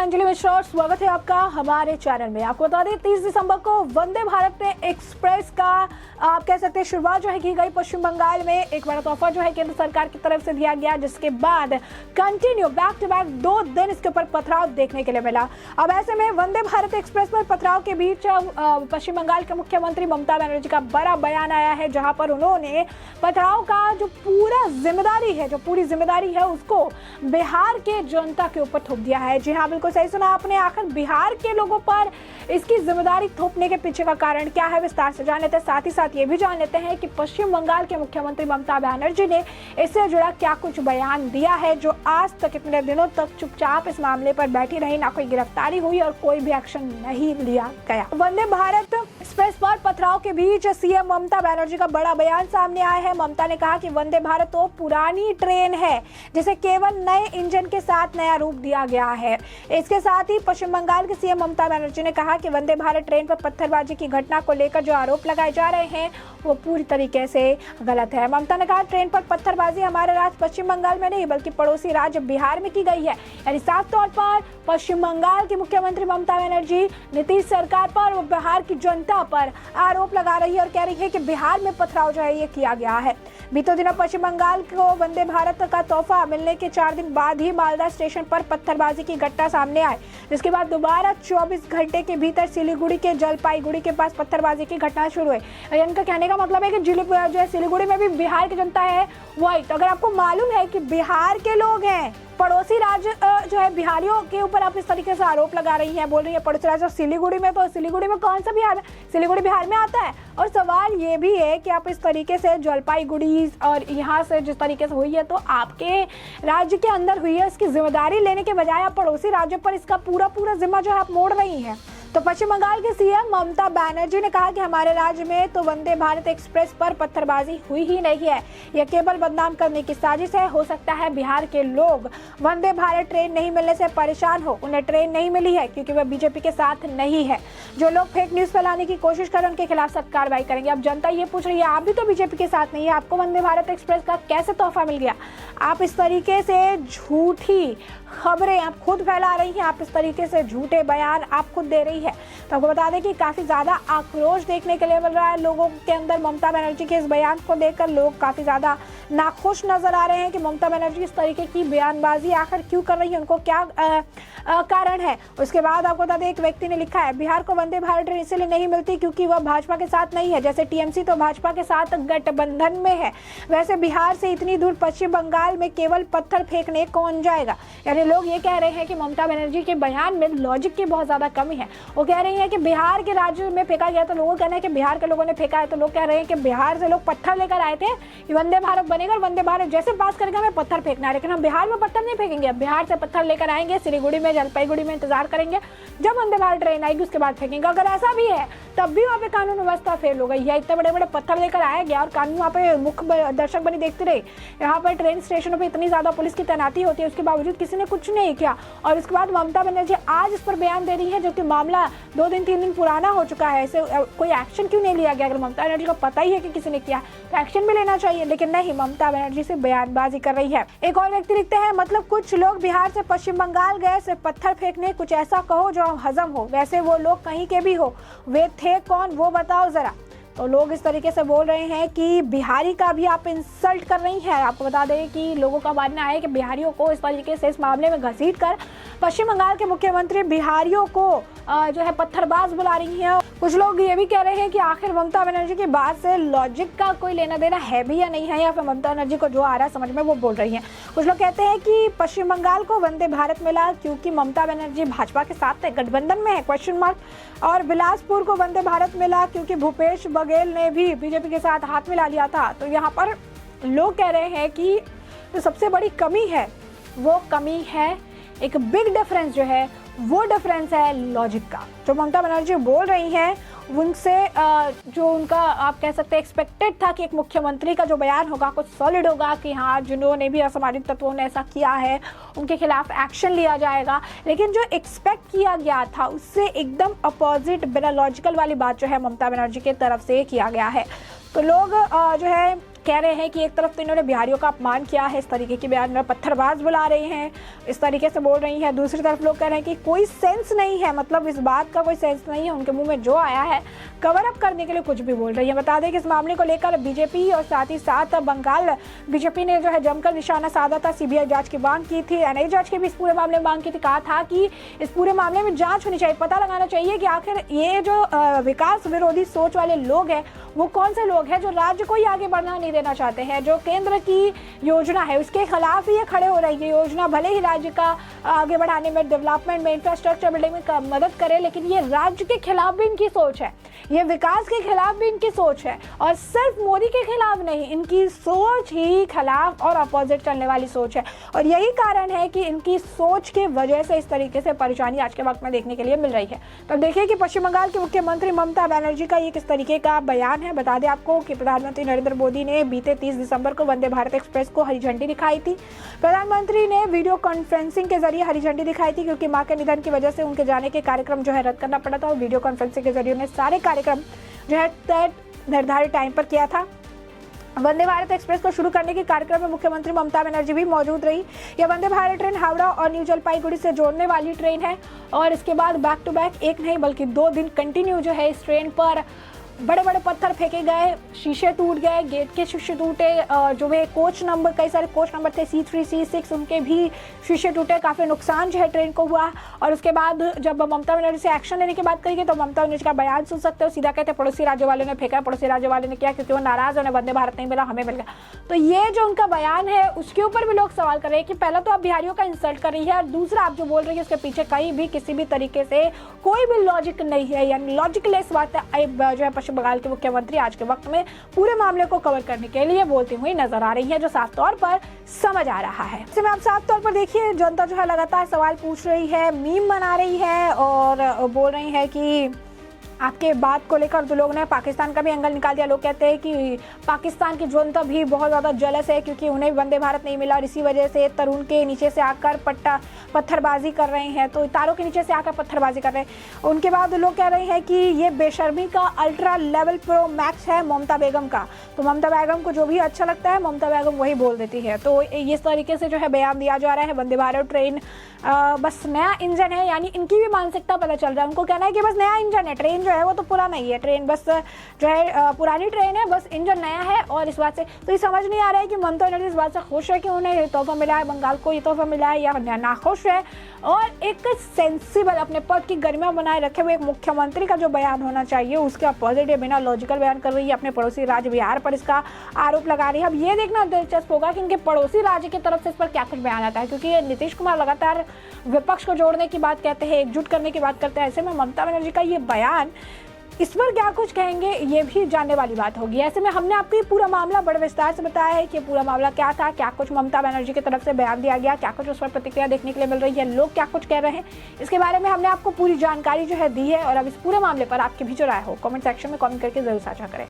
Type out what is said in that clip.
अंजलि मिश्रा और स्वागत है आपका हमारे चैनल में। आपको बता दें 30 दिसंबर को वंदे भारत एक्सप्रेस का आप कह सकते हैं शुरुआत जो है की गई पश्चिम बंगाल में। एक बड़ा तोहफा जो है केंद्र सरकार की तरफ से दिया गया, जिसके बाद कंटिन्यू बैक टू बैक 2 दिन इसके ऊपर पथराव देखने के लिए मिला। अब ऐसे में वंदे भारत एक्सप्रेस पर पथराव के बीच पश्चिम बंगाल के मुख्यमंत्री ममता बनर्जी का बड़ा बयान आया है, जहां पर उन्होंने पथराव का जो पूरी जिम्मेदारी है उसको बिहार के जनता के ऊपर थोप दिया है। जी हाँ, बिल्कुल सही सुना आपने। आखिर बिहार के लोगों पर इसकी जिम्मेदारी थोपने के पीछे का कारण क्या है, विस्तार से जान लेते हैं। साथ ही साथ ये भी जान लेते हैं कि पश्चिम बंगाल के मुख्यमंत्री ममता बनर्जी ने इससे जुड़ा क्या कुछ बयान दिया है, जो आज तक इतने दिनों तक चुपचाप इस मामले पर बैठी रही, ना कोई गिरफ्तारी हुई और कोई भी एक्शन नहीं लिया गया। वंदे भारत एक्सप्रेस पर पथराव के बीच सीएम ममता बनर्जी का बड़ा बयान सामने आया है। ममता ने कहा कि वंदे भारत तो पुरानी ट्रेन है, जिसे केवल नए इंजन के साथ नया रूप दिया गया है। इसके साथ ही पश्चिम बंगाल के सीएम ममता बनर्जी ने कहा कि वंदे भारत ट्रेन पर पत्थरबाजी की घटना को लेकर जो आरोप लगाए जा रहे हैं वो पूरी तरीके से गलत है। ममता ने कहा ट्रेन पर पत्थरबाजी हमारे राज्य पश्चिम बंगाल में नहीं बल्कि पड़ोसी राज्य बिहार में की गई है। यानी साफ तौर पर पश्चिम बंगाल की मुख्यमंत्री ममता बनर्जी नीतीश सरकार पर और बिहार की जनता पर आरोप लगा रही है और कह रही है कि बिहार में पथराव जो है ये किया गया है। बीते दिनों पश्चिम बंगाल को वंदे भारत का तोहफा मिलने के 4 दिन बाद ही मालदा स्टेशन पर पत्थरबाजी की घटना सामने आई, जिसके बाद दोबारा 24 घंटे के भीतर सिलीगुड़ी के जलपाईगुड़ी के पास पत्थरबाजी की घटना शुरू हुई। इनका कहने का मतलब है कि जो है सिलीगुड़ी में भी बिहार की जनता है वही। तो अगर आपको मालूम है कि बिहार के लोग हैं, पड़ोसी राज्य जो है बिहारियों के ऊपर आप इस तरीके से आरोप लगा रही हैं, बोल रही है पड़ोसी राज्य सिलीगुड़ी में, तो सिलीगुड़ी में कौन सा बिहार में, सिलीगुड़ी बिहार में आता है। और सवाल ये भी है कि आप इस तरीके से जलपाईगुड़ी और यहाँ से जिस तरीके से हुई है तो आपके राज्य के अंदर हुई है, इसकी जिम्मेदारी लेने के बजाय आप पड़ोसी राज्यों पर इसका पूरा जिम्मा जो है आप मोड़ रही हैं। तो पश्चिम बंगाल के सीएम ममता बनर्जी ने कहा कि हमारे राज्य में तो वंदे भारत एक्सप्रेस पर पत्थरबाजी हुई ही नहीं है, यह केवल बदनाम करने की साजिश है। हो सकता है बिहार के लोग वंदे भारत ट्रेन नहीं मिलने से परेशान हो, उन्हें ट्रेन नहीं मिली है क्योंकि वह बीजेपी के साथ नहीं है। जो लोग फेक न्यूज फैलाने की कोशिश करें उनके खिलाफ सख्त कार्रवाई करेंगे। अब जनता ये पूछ रही है आप भी तो बीजेपी के साथ नहीं है, आपको वंदे भारत एक्सप्रेस का कैसे तोहफा मिल गया? आप इस तरीके से झूठी खबरें आप खुद फैला रही हैं, आप इस तरीके से झूठे बयान आप खुद दे रही है। तो आपको बता दें कि काफी ज्यादा आक्रोश देखने के लिए मिल रहा है लोगों के अंदर। ममता बनर्जी के इस बयान को देखकर लोग काफी ज्यादा नाखुश नजर आ रहे हैं कि ममता बनर्जी इस तरीके की बयानबाजी आखिर क्यों कर रही है, उनको क्या कारण है। उसके बाद आपको बता दें एक व्यक्ति ने लिखा है बिहार को वंदे भारत ट्रेन इसलिए नहीं मिलती क्योंकि वह भाजपा के साथ नहीं है। जैसे टीएमसी तो भाजपा के साथ गठबंधन में है, वैसे बिहार से इतनी दूर पश्चिम बंगाल में केवल पत्थर फेंकने कौन जाएगा। यानी लोग ये कह रहे हैं कि ममता बनर्जी के बयान में लॉजिक की बहुत ज्यादा कमी है। वो कह रही है कि बिहार के राज्य में फेंका गया तो लोगों का कहना है कि बिहार के लोगों ने फेंका है, तो लोग कह रहे हैं कि बिहार से लोग पत्थर लेकर आए थे कि वंदे भारत बनेगा और वंदे भारत जैसे पास करेगा हमें पत्थर फेंकना है, लेकिन हम बिहार में पत्थर नहीं फेंकेंगे। बिहार से पत्थर लेकर आएंगे, सिलीगुड़ी में जलपाईगुड़ी में इंतजार करेंगे, जब वंदे भारत ट्रेन आएगी उसके बाद फेंकेंगे। अगर ऐसा भी है तब भी वहाँ पे कानून व्यवस्था फेल हो गई है। इतने बड़े बड़े पत्थर लेकर आया गया और कानून वहाँ पे मुख्य दर्शक बनी देखते रहे। यहाँ पर ट्रेन स्टेशनों पे इतनी ज्यादा पुलिस की तैनाती होती है, उसके बावजूद किसी ने कुछ नहीं किया। और उसके बाद ममता बनर्जी आज इस पर बयान दे रही है, जो कि मामला 2 दिन 3 दिन पुराना हो चुका है। इसे कोई एक्शन क्यों नहीं लिया गया? अगर ममता बनर्जी को पता ही है कि किसी ने किया तो एक्शन भी लेना चाहिए, लेकिन नहीं, ममता बनर्जी से बयानबाजी कर रही है। एक और व्यक्ति लिखते हैं मतलब कुछ लोग बिहार से पश्चिम बंगाल गए सिर्फ पत्थर फेंकने, कुछ ऐसा कहो जो हजम हो। वैसे वो लोग कहीं के भी हो, वे थे कौन वो बताओ जरा। तो लोग इस तरीके से बोल रहे हैं कि बिहारी का भी आप इंसल्ट कर रही हैं। आपको बता दें कि लोगों का मानना है कि बिहारियों को इस तरीके से इस मामले में घसीट कर पश्चिम बंगाल के मुख्यमंत्री बिहारियों को जो है पत्थरबाज बुला रही हैं। कुछ लोग ये भी कह रहे हैं कि आखिर ममता बनर्जी की बात से लॉजिक का कोई लेना देना है भी या नहीं है, या फिर ममता बनर्जी को जो आ रहा है समझ में वो बोल रही हैं। कुछ लोग कहते हैं कि पश्चिम बंगाल को वंदे भारत मिला क्योंकि ममता बनर्जी भाजपा के साथ गठबंधन में है क्वेश्चन मार्क, और बिलासपुर को वंदे भारत मिला क्योंकि भूपेश बघेल ने भी बीजेपी के साथ हाथ मिला लिया था। तो यहाँ पर लोग कह रहे हैं कि जो सबसे बड़ी कमी है वो कमी है, एक बिग डिफरेंस जो है वो डिफरेंस है लॉजिक का। जो ममता बनर्जी बोल रही हैं उनसे जो उनका आप कह सकते हैं एक्सपेक्टेड था कि एक मुख्यमंत्री का जो बयान होगा कुछ सॉलिड होगा कि हाँ जिन्होंने भी असामाजिक तत्वों ने ऐसा किया है उनके खिलाफ एक्शन लिया जाएगा, लेकिन जो एक्सपेक्ट किया गया था उससे एकदम अपोजिट बिना लॉजिकल वाली बात जो है ममता बनर्जी की तरफ से किया गया है। तो लोग जो है कह रहे हैं कि एक तरफ तो इन्होंने बिहारियों का अपमान किया है, इस तरीके के बयान में पत्थरबाज बुला रही हैं, इस तरीके से बोल रही हैं। दूसरी तरफ लोग कह रहे हैं कि कोई सेंस नहीं है, मतलब इस बात का कोई सेंस नहीं है, उनके मुंह में जो आया है कवर अप करने के लिए कुछ भी बोल रही है। बता दें कि इस मामले को लेकर बीजेपी और साथ ही साथ बंगाल बीजेपी ने जो है जमकर निशाना साधा था, सीबीआई जांच की मांग की थी, एनआईए जांच की भी इस पूरे मामले में मांग की थी। कहा था कि इस पूरे मामले में जांच होनी चाहिए, पता लगाना चाहिए कि आखिर ये जो विकास विरोधी सोच वाले लोग हैं वो कौन से लोग हैं जो राज्य को ही आगे बढ़ना नहीं देना चाहते हैं, जो केंद्र की योजना है उसके खिलाफ ही ये खड़े हो रही है। योजना भले ही राज्य का आगे बढ़ाने में, डेवलपमेंट में, इंफ्रास्ट्रक्चर बिल्डिंग में मदद करे, लेकिन ये राज्य के खिलाफ भी इनकी सोच है, ये विकास के खिलाफ भी इनकी सोच है, और सिर्फ मोदी के खिलाफ नहीं, इनकी सोच ही खिलाफ और अपोजिट चलने वाली सोच है। और यही कारण है कि इनकी सोच की वजह से इस तरीके से परेशानी आज के वक्त में देखने के लिए मिल रही है। तो देखिए कि पश्चिम बंगाल के मुख्यमंत्री ममता बनर्जी का ये किस तरीके का बयान है। बता दें आपको कि प्रधानमंत्री नरेंद्र मोदी ने बीते 30 दिसंबर को वंदे भारत एक्सप्रेस को हरी झंडी दिखाई थी। प्रधानमंत्री ने वीडियो कॉन्फ्रेंसिंग के जरिए हरी झंडी दिखाई थी, क्योंकि मां के निधन की वजह से उनके जाने के कार्यक्रम जो है रद्द करना पड़ा था, और वीडियो कॉन्फ्रेंसिंग के जरिए उन्हें सारे कार्यक्रम जो है तय निर्धारित टाइम पर किया था। वंदे भारत एक्सप्रेस को शुरू करने के कार्यक्रम में मुख्यमंत्री ममता बनर्जी भी मौजूद रही। यह वंदे भारत ट्रेन हावड़ा और न्यू जलपाईगुड़ी से जोड़ने वाली ट्रेन है, और इसके बाद बैक टू बैक एक नहीं बल्कि 2 दिन कंटिन्यू जो है इस ट्रेन पर बड़े बड़े पत्थर फेंके गए, शीशे टूट गए, गेट के शीशे टूटे, जो वे कोच नंबर, कई सारे कोच नंबर थे C3 C6, उनके भी शीशे टूटे, काफ़ी नुकसान जो है ट्रेन को हुआ। और उसके बाद जब ममता बनर्जी से एक्शन लेने की बात करेंगे तो ममता बनर्जी का बयान सुन सकते हो, सीधा कहते हैं पड़ोसी राज्य वालों ने फेंका, पड़ोसी राज्य वालों ने किया क्योंकि वो नाराज, उन्हें वंदे भारत नहीं मिला, हमें मिल गया। तो ये जो उनका बयान है उसके ऊपर भी लोग सवाल कर रहे हैं कि पहला तो आप बिहारियों का इंसल्ट कर रही है, और दूसरा आप जो बोल रही है उसके पीछे कहीं भी किसी भी तरीके से कोई भी लॉजिक नहीं है, यानी लॉजिकलेस बात है जो है पश्चिम बंगाल के मुख्यमंत्री आज के वक्त में पूरे मामले को कवर करने के लिए बोलती हुई नजर आ रही है, जो साफ तौर पर समझ आ रहा है। इसमें आप साफ तौर पर देखिए जनता जो है लगातार सवाल पूछ रही है, मीम बना रही है और बोल रही है कि आपके बात को लेकर तो लोगों ने पाकिस्तान का भी एंगल निकाल दिया। लोग कहते हैं कि पाकिस्तान की जनता भी बहुत ज़्यादा जलस है क्योंकि उन्हें वंदे भारत नहीं मिला, और इसी वजह से तरुण के नीचे से आकर पत्थरबाजी कर रहे हैं, तो तारों के नीचे से आकर पत्थरबाजी कर रहे हैं। उनके बाद लोग कह रहे हैं कि ये बेशर्मी का अल्ट्रा लेवल प्रो मैक्स है ममता बेगम का, तो ममता बेगम को जो भी अच्छा लगता है ममता बेगम वही बोल देती है। तो इस तरीके से जो है बयान दिया जा रहा है। वंदे भारत ट्रेन बस नया इंजन है, यानी इनकी भी मानसिकता पता चल रहा है। उनको कहना है कि बस नया इंजन है, ट्रेन जो है वो तो पुराना ही है, ट्रेन बस जो है पुरानी ट्रेन है, बस इंजन नया है। और इस बात से तो ये समझ नहीं आ रहा है कि ममता बनर्जी इस बात से खुश है कि उन्हें ये तोहफा मिला है, बंगाल को ये तोहफा मिला है, या नाखुश है। और एक सेंसिबल अपने पद की गरिमा बनाए रखे हुए एक मुख्यमंत्री का जो बयान होना चाहिए उसके अपोजिट ये बिना लॉजिकल बयान कर रही है, अपने पड़ोसी राज्य बिहार पर इसका आरोप लगा रही है। अब ये देखना दिलचस्प होगा कि इनके पड़ोसी राज्य की तरफ से इस पर क्या कुछ बयान आता है, क्योंकि नीतीश कुमार लगातार विपक्ष को जोड़ने की बात कहते हैं, एकजुट करने की बात करते हैं। ऐसे में ममता बनर्जी का ये बयान, इस पर क्या कुछ कहेंगे ये भी जानने वाली बात होगी। ऐसे में हमने आपको ये पूरा मामला बड़े विस्तार से बताया है कि पूरा मामला क्या था, क्या कुछ ममता बनर्जी की तरफ से बयान दिया गया, क्या कुछ उस पर प्रतिक्रिया देखने के लिए मिल रही है, लोग क्या कुछ कह रहे हैं, इसके बारे में हमने आपको पूरी जानकारी जो है दी है। और अब इस पूरे मामले पर आपकी भी जो राय हो कमेंट सेक्शन में कमेंट करके जरूर साझा करें।